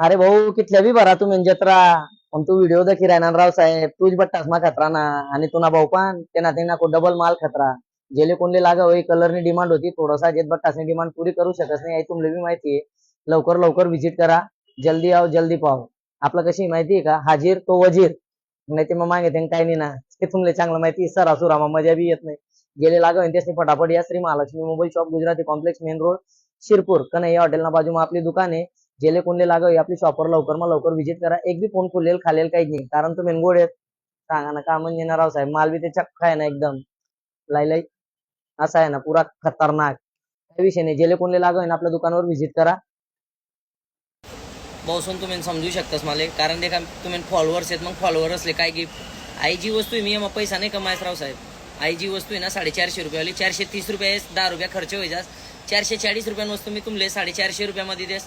अरे भाऊ कितल्या बी भरा तुम्ही जत्रा पण तू व्हिडिओ देखी राहणार राव साहेब तूच बट्टास मा खतरा ना आणि तू ना भाऊ पण ते ना को डबल माल खतरा जेले कोणले लागा होई कलरनी डिमांड होती थोडासा जेत बट्टासनी डिमांड पुरी करू शकत नाही तुमले बी माहितीये लवकर लवकर व्हिजिट करा जल्दी आओ जल्दी पाहो आपलं कशी माहितीये का हाजीर तो वजीर नाही ते मग मागे ते काही नाही ना ते तुमले चांगलं माहिती सरासुरामा मजा बी येत नाही गेले लागा होईन त्यासनी फटाफट या Shri Mahalakshmi mobile shop Gujarati complex main road Shirpur Kanhaiya hotel ना बाजू में आपली दुकान आहे जेले कोणले लागा होई आपली शॉपवर लवकर मग लवकर व्हिजिट करा एक बी फोन खुलेल खालेल काहीच नाही कारण तो मेनगोड आहेत सांगा ना का म्हणजे ना राव साहेब माल बी ते चक्का आहे ना एकदम लाई लाई असा आहे ना पुरा खतरनाक काही विषय नाही जेले कोणले लागा होईन आपल्या दुकानावर व्हिजिट करा बसून तुम्ही समजू शकतास मला कारण देखा तुम्ही फॉलोअर्स आहेत मग फॉलोअर असले काय की आई जी वस्तू आहे मी मग पैसा नाही कमायच राव साहेब आई जी वस्तू आहे ना 450 रुपयावाली 430 रुपये 10 रुपया खर्च व्हायचा 440 रुपयांनी वस्तू मी तुमले 450 रुपयामध्ये देस